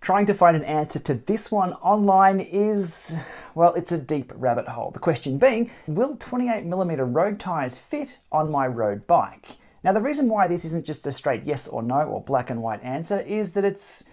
Trying to find an answer to this one online is, well, it's a deep rabbit hole. The question being, will 28mm road tyres fit on my road bike? Now, the reason why this isn't just a straight yes or no or black and white answer is that it's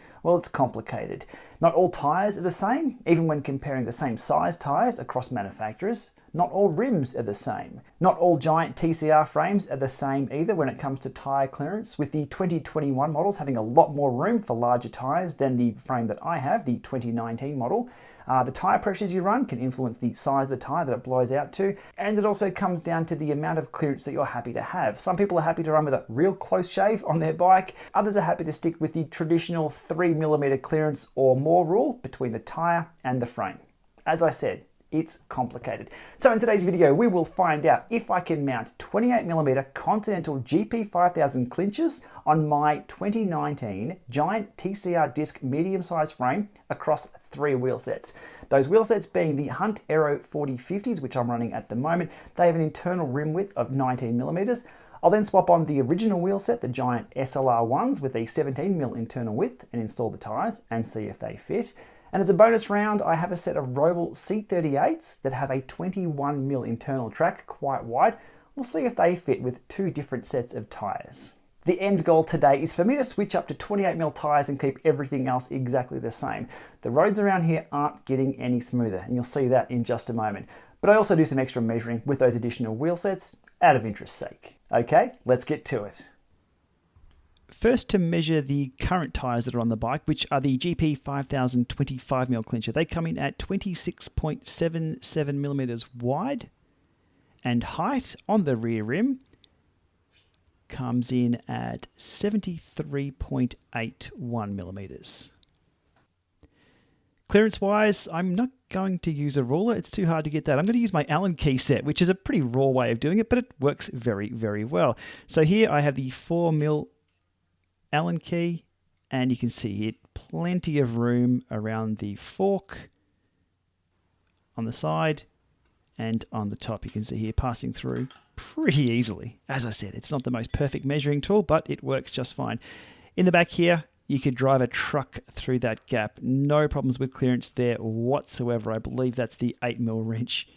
complicated. Not all tyres are the same, even when comparing the same size tyres across manufacturers. Not all rims are the same. Not all Giant TCR frames are the same either when it comes to tyre clearance, with the 2021 models having a lot more room for larger tyres than the frame that I have, the 2019 model. The tyre pressures you run can influence the size of the tyre that it blows out to, and it also comes down to the amount of clearance that you're happy to have. Some people are happy to run with a real close shave on their bike, others are happy to stick with the traditional 3mm clearance or more rule between the tyre and the frame. As I said, it's complicated. So in today's video, we will find out if I can mount 28mm Continental GP5000 clinchers on my 2019 Giant TCR disc medium-sized frame across 3 wheel sets. Those wheel sets being the Hunt Aero 4050s, which I'm running at the moment. They have an internal rim width of 19mm. I'll then swap on the original wheel set, the Giant SLR ones with a 17mm internal width, and install the tyres and see if they fit. And as a bonus round, I have a set of Roval C38s that have a 21mm internal track, quite wide. We'll see if they fit with 2 different sets of tyres. The end goal today is for me to switch up to 28mm tyres and keep everything else exactly the same. The roads around here aren't getting any smoother, and you'll see that in just a moment. But I also do some extra measuring with those additional wheel sets out of interest's sake. Okay, let's get to it. First, to measure the current tyres that are on the bike, which are the GP5000 25mm Clincher. They come in at 26.77mm wide, and height on the rear rim comes in at 73.81mm. Clearance-wise, I'm not going to use a ruler. It's too hard to get that. I'm going to use my Allen key set, which is a pretty raw way of doing it, but it works very, very well. So here I have the 4mm Allen key, and you can see here plenty of room around the fork on the side and on the top. You can see here passing through pretty easily. As I said, it's not the most perfect measuring tool, but it works just fine. In the back here, you could drive a truck through that gap. No problems with clearance there whatsoever. I believe that's the 8mm wrench.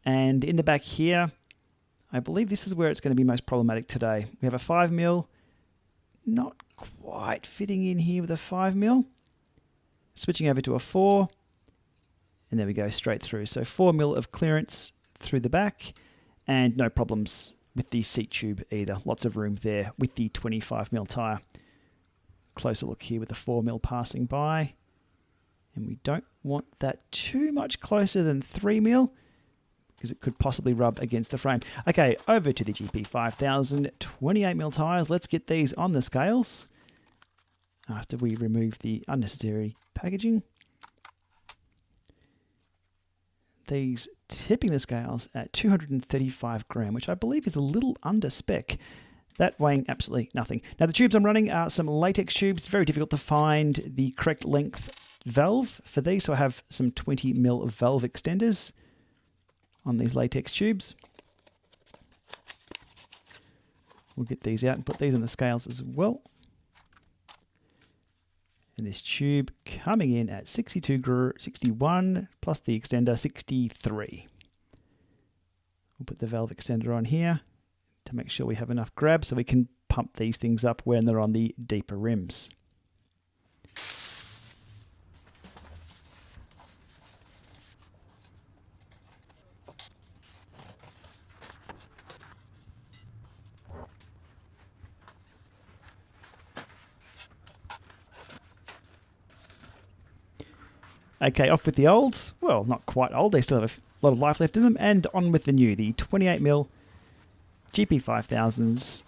And in the back here, I believe this is where it's going to be most problematic today. We have a 5mm. Not quite fitting in here with a 5mm. Switching over to a 4. And there we go, straight through. So 4mm of clearance through the back, and no problems with the seat tube either. Lots of room there with the 25mm tyre. Closer look here with the 4mm passing by. And we don't want that too much closer than 3mm, because it could possibly rub against the frame. Okay, over to the GP5000 28mm tyres. Let's get these on the scales after we remove the unnecessary packaging. These tipping the scales at 235 gram, which I believe is a little under spec. That weighing absolutely nothing. Now the tubes I'm running are some latex tubes. Very difficult to find the correct length valve for these, so I have some 20mm valve extenders on these latex tubes. We'll get these out and put these on the scales as well. And this tube coming in at 61 plus the extender 63. We'll put the valve extender on here to make sure we have enough grab so we can pump these things up when they're on the deeper rims. Okay, off with the old. Well, not quite old. They still have a lot of life left in them. And on with the new, the 28mm GP5000s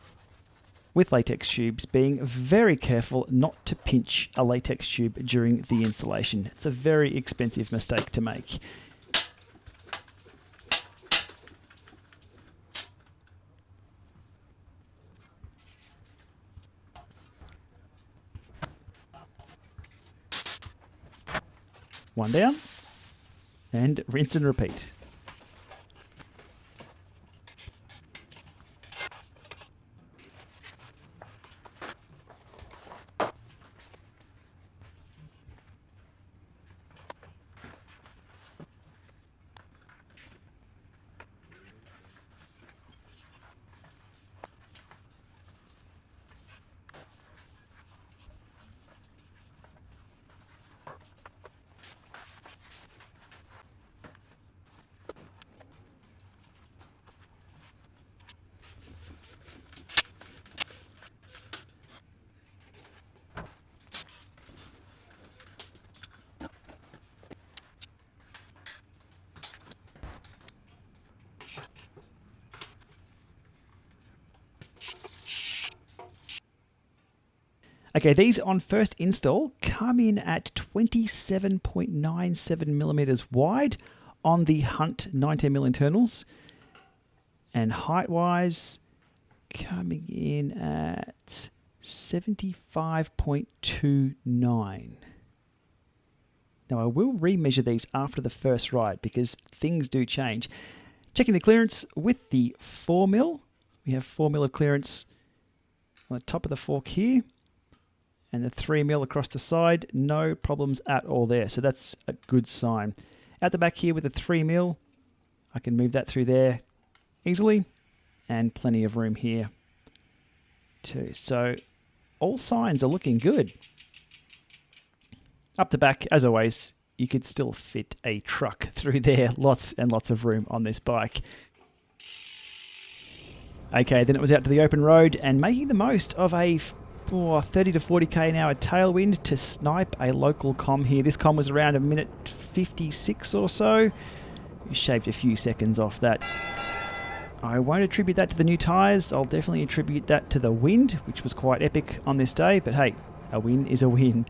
with latex tubes, being very careful not to pinch a latex tube during the installation. It's a very expensive mistake to make. One down, and rinse and repeat. Okay, these on first install come in at 27.97mm wide on the Hunt 19mm internals, and height-wise coming in at 75.29. Now I will remeasure these after the first ride because things do change. Checking the clearance with the 4mm. We have 4mm of clearance on the top of the fork here, and the 3mm across the side. No problems at all there, so that's a good sign. At the back here with the 3mm, I can move that through there easily, and plenty of room here too. So all signs are looking good. Up the back, as always, you could still fit a truck through there. Lots and lots of room on this bike. Okay, then it was out to the open road and making the most of a 30 to 40k an hour tailwind to snipe a local comm here. This comm was around a minute 56 or so. We shaved a few seconds off that. I won't attribute that to the new tyres. I'll definitely attribute that to the wind, which was quite epic on this day. But hey, a win is a win.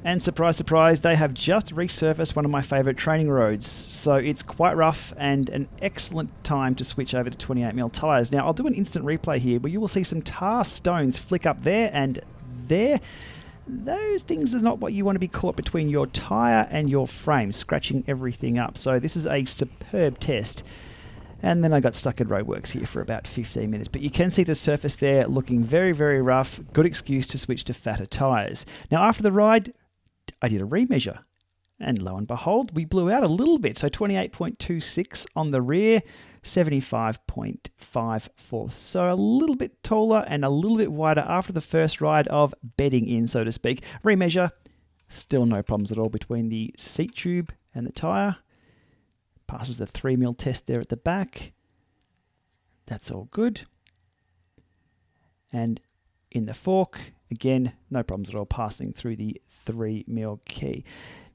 And surprise, surprise, they have just resurfaced one of my favourite training roads. So it's quite rough and an excellent time to switch over to 28mm tyres. Now, I'll do an instant replay here where you will see some tar stones flick up there and there. Those things are not what you want to be caught between your tyre and your frame, scratching everything up. So this is a superb test. And then I got stuck in roadworks here for about 15 minutes. But you can see the surface there looking very, very rough. Good excuse to switch to fatter tyres. Now, after the ride, I did a remeasure, and lo and behold, we blew out a little bit. So 28.26 on the rear, 75.54. So a little bit taller and a little bit wider after the first ride of bedding in, so to speak. Remeasure, still no problems at all between the seat tube and the tyre. Passes the 3mm test there at the back. That's all good. And in the fork, again, no problems at all, passing through the 3mm key.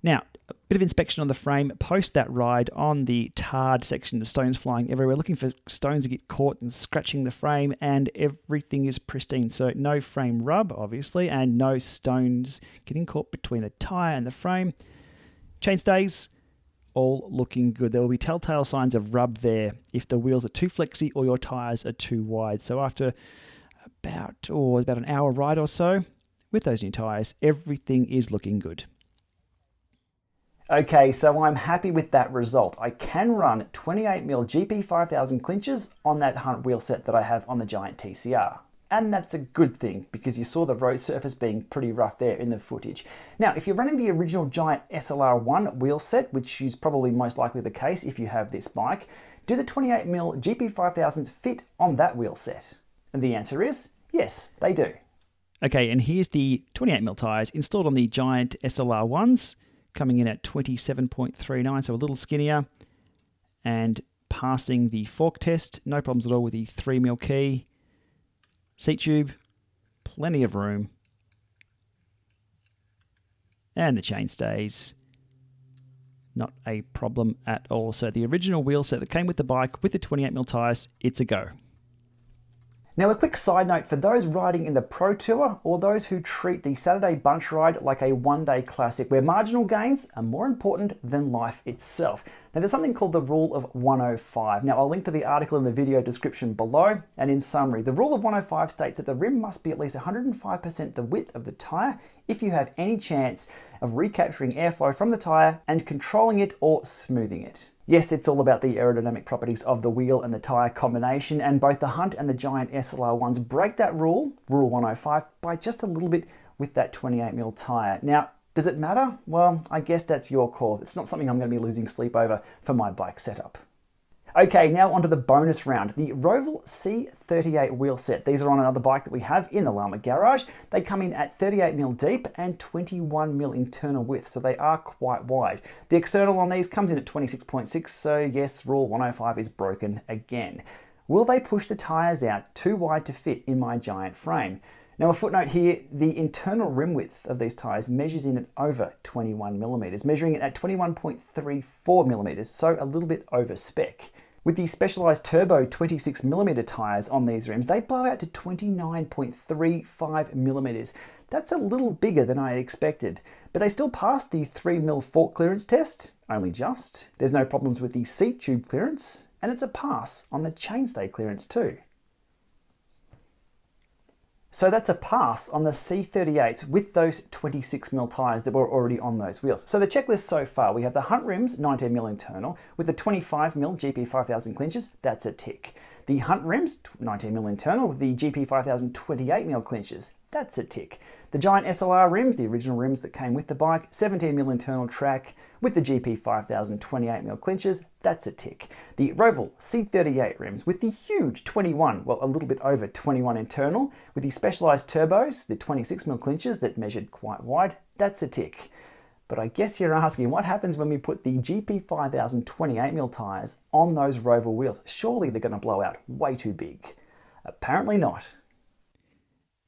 Now, a bit of inspection on the frame post that ride on the tarred section of stones flying everywhere, looking for stones to get caught and scratching the frame, and everything is pristine. So no frame rub, obviously, and no stones getting caught between the tyre and the frame. Chainstays, all looking good. There will be telltale signs of rub there if the wheels are too flexy or your tyres are too wide. So after about an hour ride or so, with those new tyres, everything is looking good. Okay, so I'm happy with that result. I can run 28mm GP5000 clinchers on that Hunt wheel set that I have on the Giant TCR. And that's a good thing because you saw the road surface being pretty rough there in the footage. Now, if you're running the original Giant SLR1 wheel set, which is probably most likely the case if you have this bike, do the 28mm GP5000s fit on that wheel set? And the answer is yes, they do. Okay, and here's the 28mm tyres installed on the Giant SLR1s, coming in at 27.39, so a little skinnier, and passing the fork test, no problems at all with the 3mm key. Seat tube, plenty of room, and the chainstays, not a problem at all. So the original wheel set that came with the bike with the 28mm tyres, it's a go. Now, a quick side note for those riding in the Pro Tour or those who treat the Saturday bunch ride like a one-day classic where marginal gains are more important than life itself. Now, there's something called the Rule of 105. Now, I'll link to the article in the video description below, and in summary, the Rule of 105 states that the rim must be at least 105% the width of the tyre if you have any chance of recapturing airflow from the tyre and controlling it or smoothing it. Yes, it's all about the aerodynamic properties of the wheel and the tyre combination, and both the Hunt and the Giant SLR1s break that rule, Rule 105, by just a little bit with that 28mm tyre. Now, does it matter? Well, I guess that's your call. It's not something I'm going to be losing sleep over for my bike setup. Okay, now onto the bonus round, the Roval C38 wheel set. These are on another bike that we have in the Lama Garage. They come in at 38mm deep and 21mm internal width, so they are quite wide. The external on these comes in at 26.6, so yes, Rule 105 is broken again. Will they push the tyres out too wide to fit in my giant frame? Now, a footnote here, the internal rim width of these tyres measures in at over 21mm, measuring it at 21.34mm, so a little bit over spec. With the specialised turbo 26mm tyres on these rims, they blow out to 29.35mm. That's a little bigger than I expected, but they still passed the 3mm fork clearance test, only just. There's no problems with the seat tube clearance, and it's a pass on the chainstay clearance too. So that's a pass on the C38s with those 26mm tyres that were already on those wheels. So the checklist so far, we have the Hunt rims, 19mm internal, with the 25mm GP5000 clinchers, that's a tick. The Hunt rims, 19mm internal, with the GP5000 28mm clinchers, that's a tick. The Giant SLR rims, the original rims that came with the bike, 17mm internal track, with the GP5000 28mm clinchers, that's a tick. The Roval C38 rims with the huge 21, well a little bit over 21 internal, with the specialised turbos, the 26mm clinchers that measured quite wide, that's a tick. But I guess you're asking, what happens when we put the GP5000 28mm tyres on those Roval wheels? Surely they're going to blow out way too big. Apparently not.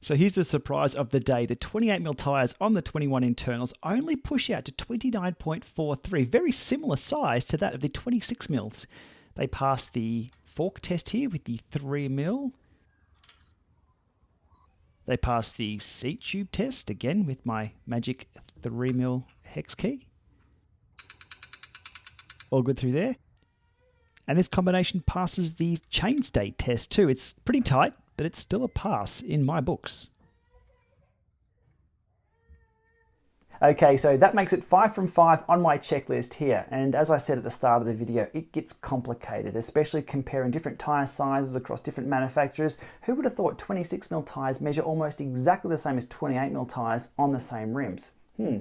So here's the surprise of the day. The 28mm tyres on the 21 internals only push out to 29.43, very similar size to that of the 26mm. They passed the fork test here with the 3mm. They passed the seat tube test, again with my magic 3mm hex key. All good through there. And this combination passes the chainstay test too. It's pretty tight, but it's still a pass in my books. Okay, so that makes it 5 from 5 on my checklist here. And as I said at the start of the video, it gets complicated, especially comparing different tyre sizes across different manufacturers. Who would have thought 26mm tyres measure almost exactly the same as 28mm tyres on the same rims?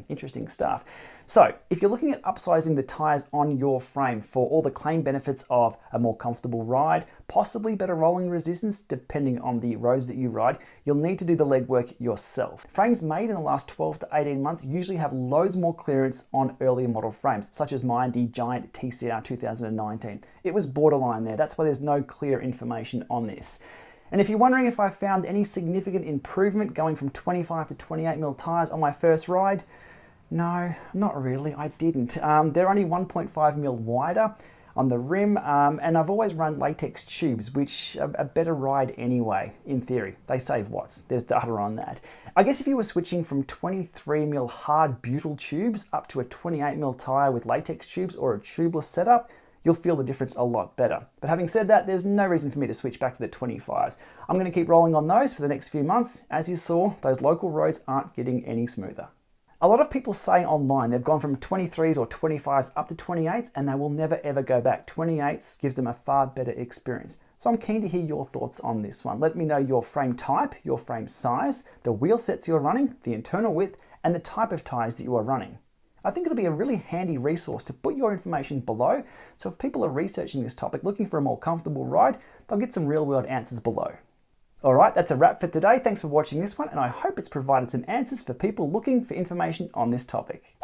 Interesting stuff. So if you're looking at upsizing the tyres on your frame for all the claim benefits of a more comfortable ride, possibly better rolling resistance depending on the roads that you ride, you'll need to do the legwork yourself. Frames made in the last 12 to 18 months usually have loads more clearance on earlier model frames, such as mine, the Giant TCR 2019. It was borderline there. That's why there's no clear information on this. And if you're wondering if I found any significant improvement going from 25 to 28mm tyres on my first ride, no, not really, I didn't. They're only 1.5mm wider on the rim, and I've always run latex tubes, which are a better ride anyway, in theory. They save watts, there's data on that. I guess if you were switching from 23mm hard butyl tubes up to a 28mm tyre with latex tubes or a tubeless setup, you'll feel the difference a lot better. But having said that, there's no reason for me to switch back to the 25s. I'm going to keep rolling on those for the next few months. As you saw, those local roads aren't getting any smoother. A lot of people say online they've gone from 23s or 25s up to 28s and they will never ever go back. 28s gives them a far better experience. So I'm keen to hear your thoughts on this one. Let me know your frame type, your frame size, the wheel sets you're running, the internal width, and the type of tyres that you are running. I think it'll be a really handy resource to put your information below, so if people are researching this topic looking for a more comfortable ride, they'll get some real-world answers below. Alright, that's a wrap for today. Thanks for watching this one, and I hope it's provided some answers for people looking for information on this topic.